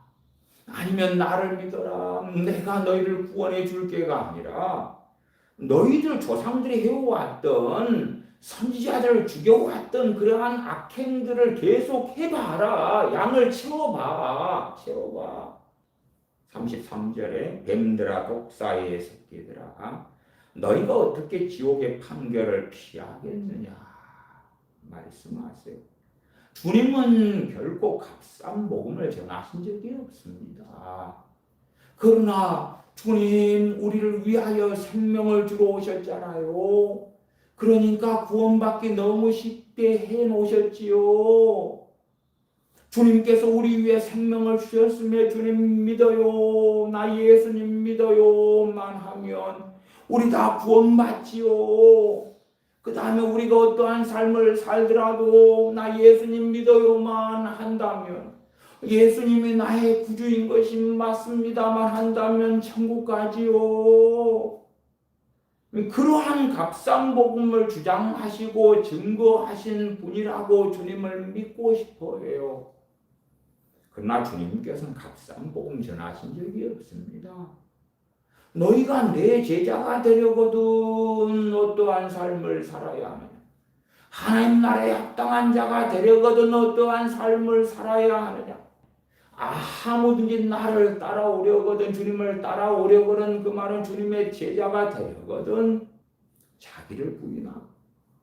아니면 나를 믿어라. 내가 너희를 구원해 줄게가 아니라 너희들 조상들이 해오았던 선지자들을 죽여왔던 그러한 악행들을 계속 해봐라. 양을 채워봐. 33절에 뱀들아 독사의 새끼들아 너희가 어떻게 지옥의 판결을 피하겠느냐 말씀하세요. 주님은 결코 값싼 복음을 전하신 적이 없습니다. 그러나 주님 우리를 위하여 생명을 주러 오셨잖아요. 그러니까 구원받기 너무 쉽게 해놓으셨지요. 주님께서 우리 위해 생명을 주셨으며 주님 믿어요. 나 예수님 믿어요만 하면 우리 다 구원받지요. 그 다음에 우리가 어떠한 삶을 살더라도 나 예수님 믿어요만 한다면 예수님이 나의 구주인 것이 맞습니다만 한다면 천국 가지요. 그러한 값싼 복음을 주장하시고 증거하신 분이라고 주님을 믿고 싶어 해요. 그러나 주님께서는 값싼 복음 전하신 적이 없습니다. 너희가 내 제자가 되려거든 어떠한 삶을 살아야 하느냐. 하나님 나라에 합당한 자가 되려거든 어떠한 삶을 살아야 하느냐. 아무든지 나를 따라오려거든 주님을 따라오려거든 그 말은 주님의 제자가 되려거든 자기를 부인하고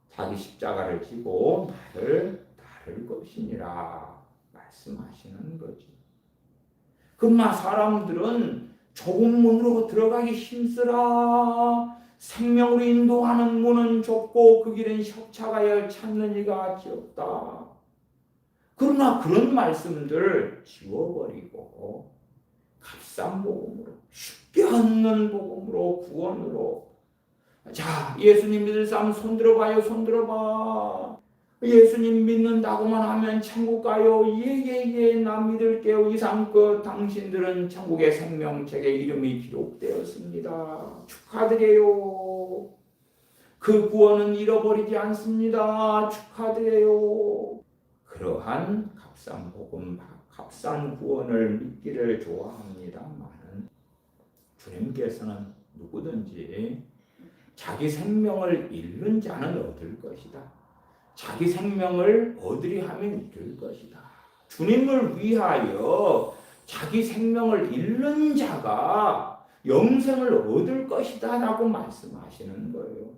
자기 십자가를 지고 나를 따를 것이니라 말씀하시는 거지. 그러나 사람들은 좁은 문으로 들어가기 힘쓰라. 생명으로 인도하는 문은 좁고 그 길은 협착하여 찾는 이가 지없다. 그러나 그런 말씀들 지워버리고 값싼 복음으로 쉽게 얻는 복음으로 구원으로 자 예수님 믿을 사람 손들어봐요. 손들어봐. 예수님 믿는다고만 하면 천국 가요. 예예예 나 믿을게요. 이상껏 당신들은 천국의 생명책에 이름이 기록되었습니다. 축하드려요. 그 구원은 잃어버리지 않습니다. 축하드려요. 그러한 값싼 복음, 값싼 구원을 믿기를 좋아합니다만 주님께서는 누구든지 자기 생명을 잃는 자는 얻을 것이다. 자기 생명을 얻으리 하면 잃을 것이다. 주님을 위하여 자기 생명을 잃는 자가 영생을 얻을 것이다 라고 말씀하시는 거예요.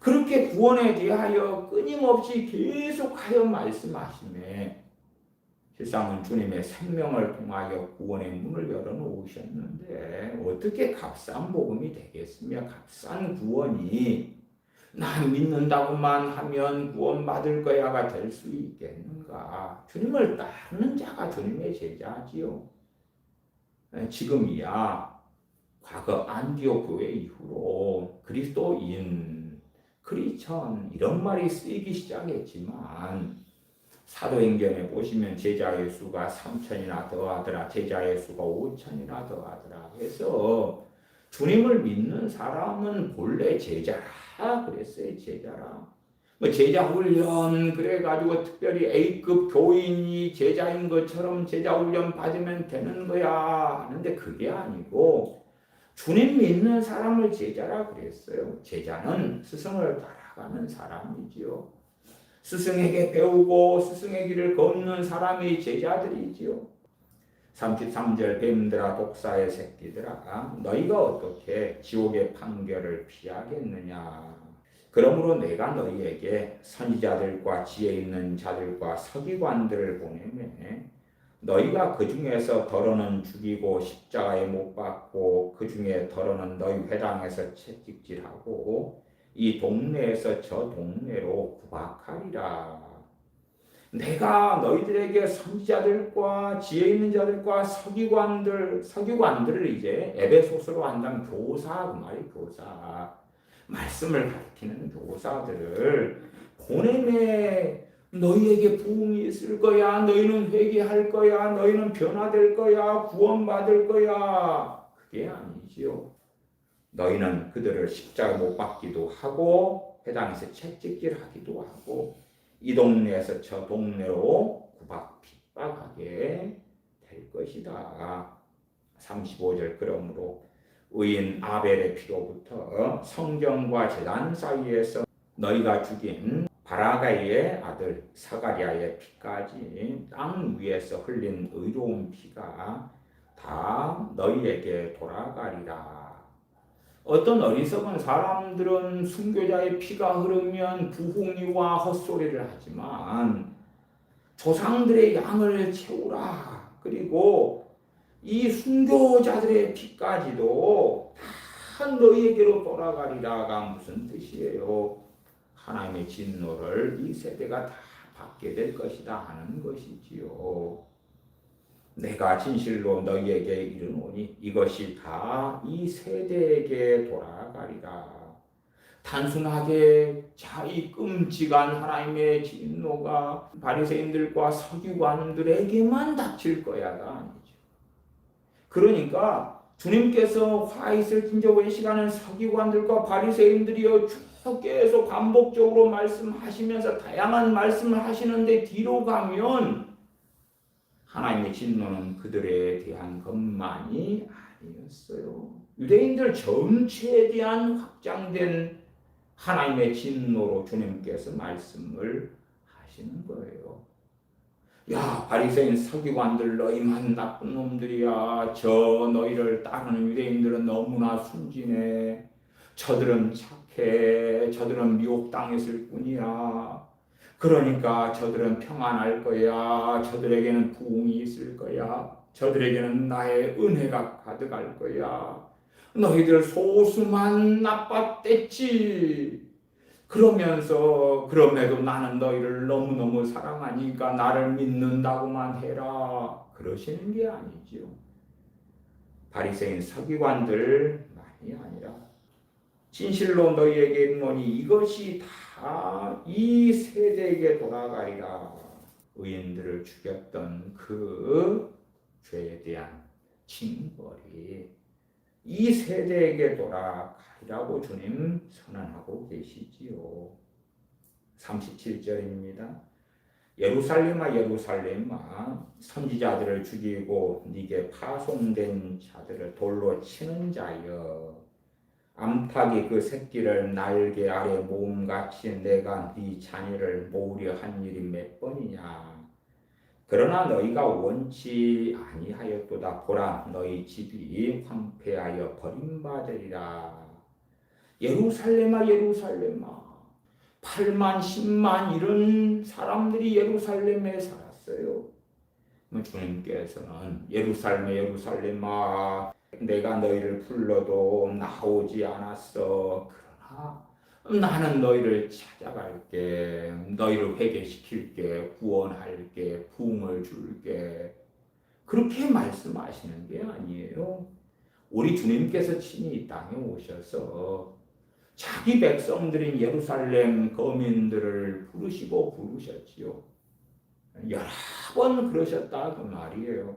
그렇게 구원에 대하여 끊임없이 계속하여 말씀하시네. 세상은 주님의 생명을 통하여 구원의 문을 열어놓으셨는데 어떻게 값싼 복음이 되겠으며 값싼 구원이 나 믿는다고만 하면 구원받을 거야가 될 수 있겠는가. 주님을 따르는 자가 주님의 제자지요. 지금이야 과거 안디옥 교회 이후로 그리스도인, 크리스천 이런 말이 쓰이기 시작했지만 사도행전에 보시면 제자의 수가 3,000이나 더하더라. 제자의 수가 5,000이나 더하더라. 그래서 주님을 믿는 사람은 본래 제자라 그랬어요. 제자라. 뭐 제자 훈련 그래가지고 특별히 A급 교인이 제자인 것처럼 제자 훈련 받으면 되는 거야 하는데 그게 아니고 주님 믿는 사람을 제자라 그랬어요. 제자는 스승을 따라가는 사람이지요. 스승에게 배우고 스승의 길을 걷는 사람이 제자들이지요. 33절 뱀들아 독사의 새끼들아 너희가 어떻게 지옥의 판결을 피하겠느냐. 그러므로 내가 너희에게 선지자들과 지혜 있는 자들과 서기관들을 보내매 너희가 그 중에서 더러는 죽이고 십자가에 못 박고 그 중에 더러는 너희 회당에서 채찍질하고 이 동네에서 저 동네로 구박하리라. 내가 너희들에게 선지자들과 지혜 있는 자들과 서기관들을 이제 에베소서로 한다면 교사 그 말이 교사 말씀을 가르치는 교사들을 보내매 너희에게 부흥이 있을 거야. 너희는 회개할 거야. 너희는 변화될 거야. 구원받을 거야. 그게 아니지요. 너희는 그들을 십자가 못 박기도 하고 회당에서 채찍질하기도 하고 이 동네에서 저 동네로 구박 핍박하게 될 것이다. 35절 그러므로 의인 아벨의 피로부터 성전과 제단 사이에서 너희가 죽인 바라가이의 아들 사가리아의 피까지 땅 위에서 흘린 의로운 피가 다 너희에게 돌아가리라. 어떤 어리석은 사람들은 순교자의 피가 흐르면 부흥이와 헛소리를 하지만 조상들의 양을 채우라. 그리고 이 순교자들의 피까지도 다 너희에게로 돌아가리라가 무슨 뜻이에요? 하나님의 진노를 이 세대가 다 받게 될 것이다 하는 것이지요. 내가 진실로 너희에게 이르노니 이것이 다 이 세대에게 돌아가리라. 단순하게 이 끔찍한 하나님의 진노가 바리새인들과 서기관들에게만 닥칠 거야가 아니죠. 그러니까 주님께서 화 있을 진저의 시간은 서기관들과 바리새인들이여 쭉 계속 반복적으로 말씀하시면서 다양한 말씀을 하시는데 뒤로 가면 하나님의 진노는 그들에 대한 것만이 아니었어요. 유대인들 전체에 대한 확장된 하나님의 진노로 주님께서 말씀을 하시는 거예요. 야, 바리새인 서기관들 너희만 나쁜 놈들이야. 저 너희를 따르는 유대인들은 너무나 순진해. 저들은 착해. 저들은 미혹당했을 뿐이야. 그러니까 저들은 평안할 거야. 저들에게는 부흥이 있을 거야. 저들에게는 나의 은혜가 가득할 거야. 너희들 소수만 나빴댔지. 그러면서 그럼에도 나는 너희를 너무너무 사랑하니까 나를 믿는다고만 해라. 그러시는 게 아니지요. 바리새인 서기관들만이 아니라 진실로 너희에게 이르노니 이것이 다 이 세대에게 돌아가리라. 의인들을 죽였던 그 죄에 대한 징벌이 이 세대에게 돌아가리라고 주님 선언하고 계시지요. 37절입니다. 예루살렘아 예루살렘아 선지자들을 죽이고 네게 파송된 자들을 돌로 치는 자여 암탉이 그 새끼를 날개 아래 모음같이 내가 네 자녀를 모으려 한 일이 몇 번이냐. 그러나 너희가 원치 아니하였도다. 보라 너희 집이 황폐하여 버림받으리라. 예루살렘아 예루살렘아 8만 10만 이런 사람들이 예루살렘에 살았어요. 주님께서는 예루살렘 예루살렘아 내가 너희를 불러도 나오지 않았어. 그러나 나는 너희를 찾아갈게. 너희를 회개시킬게. 구원할게. 부흥을 줄게. 그렇게 말씀하시는 게 아니에요. 우리 주님께서 친히 이 땅에 오셔서 자기 백성들인 예루살렘 거민들을 부르셨지요. 여러 번 그러셨다 그 말이에요.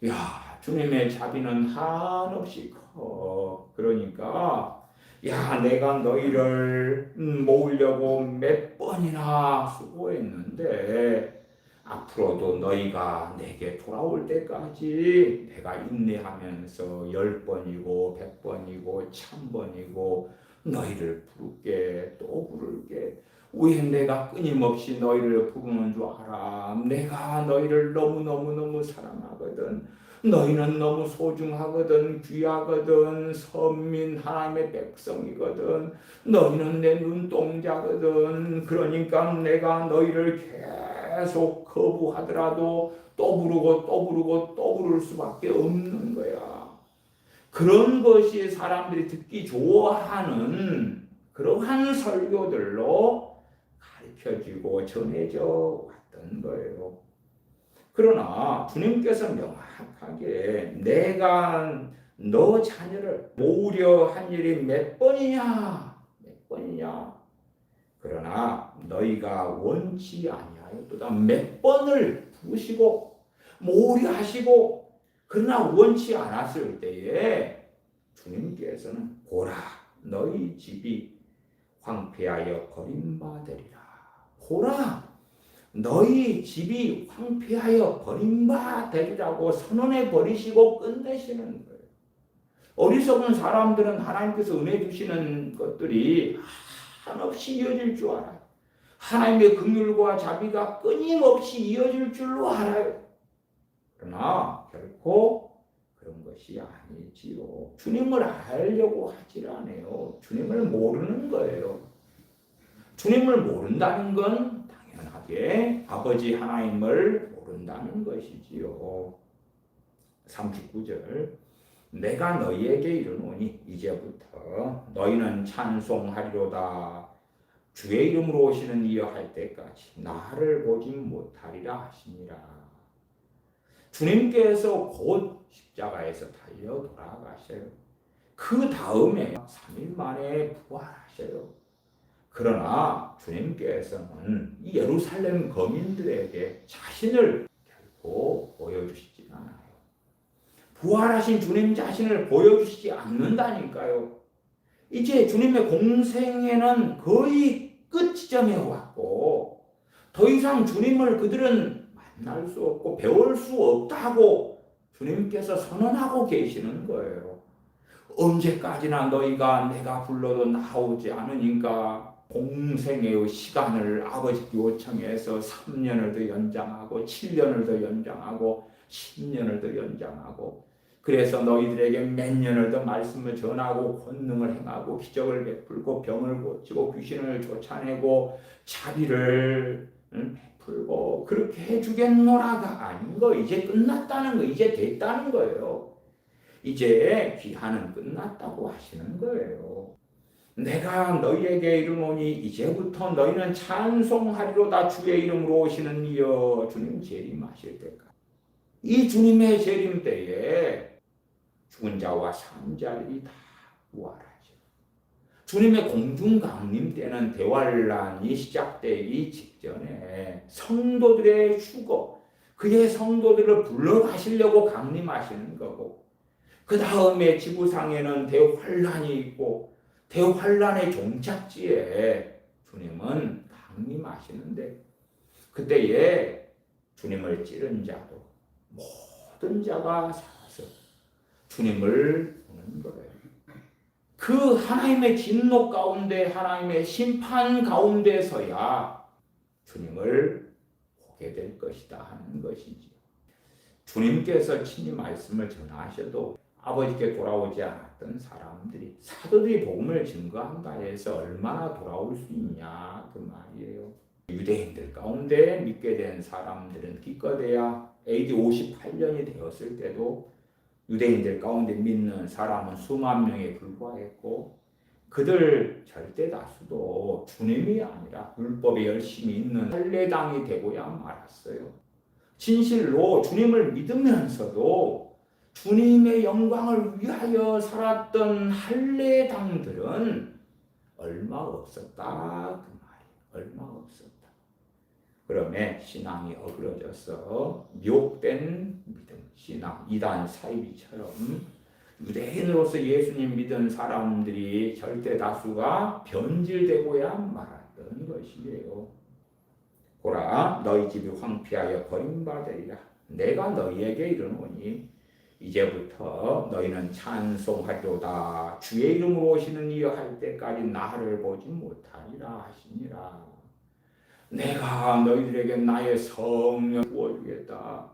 야, 주님의 자비는 한없이 커. 그러니까 야, 내가 너희를 모으려고 몇 번이나 수고했는데 앞으로도 너희가 내게 돌아올 때까지 내가 인내하면서 10번이고 100번이고 1000번이고 너희를 부를게 또 부를게. 왜 내가 끊임없이 너희를 부르는 줄 알아? 내가 너희를 너무너무너무 사랑하거든. 너희는 너무 소중하거든. 귀하거든. 선민 하나님의 백성이거든. 너희는 내 눈동자거든. 그러니까 내가 너희를 계속 거부하더라도 또 부르고 또 부르고 또 부를 수밖에 없는 거야. 그런 것이 사람들이 듣기 좋아하는 그러한 설교들로 가르쳐지고 전해져 왔던 거예요. 그러나 주님께서 명확하게 내가 너 자녀를 모으려 한 일이 몇 번이냐? 몇 번이냐? 그러나 너희가 원치 아니하였도다. 몇 번을 부으시고 모으려 하시고 그러나 원치 않았을 때에 주님께서는 보라 너희 집이 황폐하여 버림받으리라. 보라 너희 집이 황폐하여 버림받으리라고 선언해 버리시고 끝내시는 거예요. 어리석은 사람들은 하나님께서 은혜 주시는 것들이 한없이 이어질 줄 알아요. 하나님의 긍휼과 자비가 끊임없이 이어질 줄로 알아요. 그러나 결코 그런 것이 아니지요. 주님을 알려고 하질 않아요. 주님을 모르는 거예요. 주님을 모른다는 건 당연하게 아버지 하나님을 모른다는 것이지요. 39절 내가 너희에게 이르노니 이제부터 너희는 찬송하리로다. 주의 이름으로 오시는 이여 할 때까지 나를 보지 못하리라 하시니라. 주님께서 곧 십자가에서 달려 돌아가셔요. 그 다음에 3일 만에 부활하셔요. 그러나 주님께서는 이 예루살렘 거민들에게 자신을 결코 보여주시지 않아요. 부활하신 주님 자신을 보여주시지 않는다니까요. 이제 주님의 공생애는 거의 끝 지점에 왔고 더 이상 주님을 그들은 만날 수 없고 배울 수 없다고 주님께서 선언하고 계시는 거예요. 언제까지나 너희가 내가 불러도 나오지 않으니까 공생애의 시간을 아버지께 요청해서 3년을 더 연장하고 7년을 더 연장하고 10년을 더 연장하고 그래서 너희들에게 몇 년을 더 말씀을 전하고 권능을 행하고 기적을 베풀고 병을 고치고 귀신을 쫓아내고 자비를 베풀고 그렇게 해주겠노라가 아닌 거. 이제 끝났다는 거. 이제 됐다는 거예요. 이제 기한은 끝났다고 하시는 거예요. 내가 너희에게 이르노니 이제부터 너희는 찬송하리로다. 주의 이름으로 오시는 이여. 주님 재림하실 때까지. 이 주님의 재림 때에 죽은 자와 산 자들이 다 부활하죠. 주님의 공중 강림 때는 대환란이 시작되기 직전에 성도들의 휴거, 그의 성도들을 불러가시려고 강림하시는 거고, 그 다음에 지구상에는 대환란이 있고 대환란의 종착지에 주님은 강림하시는데 그때에 주님을 찌른 자도 모든 자가 살아서 주님을 보는 거예요. 그 하나님의 진노 가운데 하나님의 심판 가운데서야 주님을 보게 될 것이다 하는 것이지. 주님께서 친히 말씀을 전하셔도 아버지께 돌아오지 않았던 사람들이 사도들이 복음을 증거한다 해서 얼마나 돌아올 수 있냐 그 말이에요. 유대인들 가운데 믿게 된 사람들은 기껏해야 AD 58년이 되었을 때도 유대인들 가운데 믿는 사람은 수만 명에 불과했고 그들 절대 다수도 주님이 아니라 율법에 열심히 있는 할례당이 되고야 말았어요. 진실로 주님을 믿으면서도 주님의 영광을 위하여 살았던 할례당들은 얼마 없었다 그 말이에요. 얼마 없었다. 그러면 신앙이 어그러져서 미혹된 믿음, 신앙, 이단 사이비처럼 유대인으로서 예수님 믿은 사람들이 절대 다수가 변질되고야 말았던 것이에요. 보라 너희 집이 황폐하여 버림받으리라. 내가 너희에게 이르노니 이제부터 너희는 찬송하리로다. 주의 이름으로 오시는 이여 할 때까지 나를 보지 못하리라 하시니라. 내가 너희들에게 나의 성령 부어주겠다.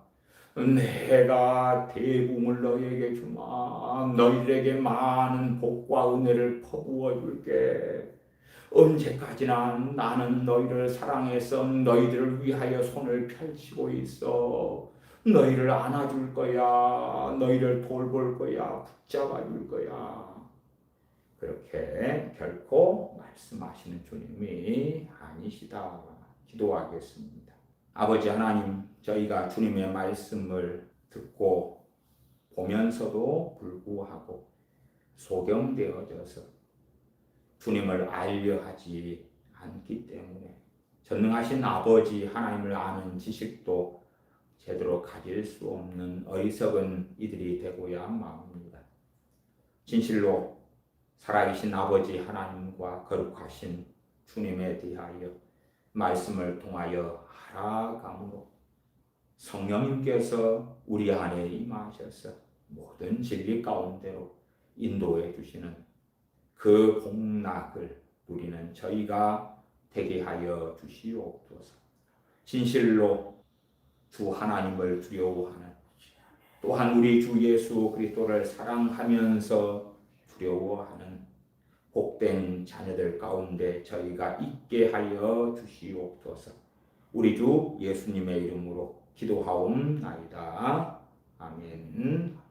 내가 대붕을 너희에게 주마. 너희들에게 많은 복과 은혜를 퍼부어 줄게. 언제까지나 나는 너희를 사랑해서 너희들을 위하여 손을 펼치고 있어. 너희를 안아줄 거야. 너희를 돌볼 거야. 붙잡아 줄 거야. 그렇게 결코 말씀하시는 주님이 아니시다. 기도하겠습니다. 아버지 하나님, 저희가 주님의 말씀을 듣고 보면서도 불구하고 소경되어져서 주님을 알려 하지 않기 때문에 전능하신 아버지 하나님을 아는 지식도 제대로 가질 수 없는 어리석은 이들이 되고야 마옵니다. 진실로 살아계신 아버지 하나님과 거룩하신 주님에 대하여 말씀을 통하여 알아감으로 성령님께서 우리 안에 임하셔서 모든 진리 가운데로 인도해 주시는 그 복락을 누리는 저희가 되게 하여 주시옵소서. 진실로 주 하나님을 두려워하는, 또한 우리 주 예수 그리스도를 사랑하면서 두려워하는 복된 자녀들 가운데 저희가 있게 하여 주시옵소서. 우리 주 예수님의 이름으로 기도하옵나이다. 아멘.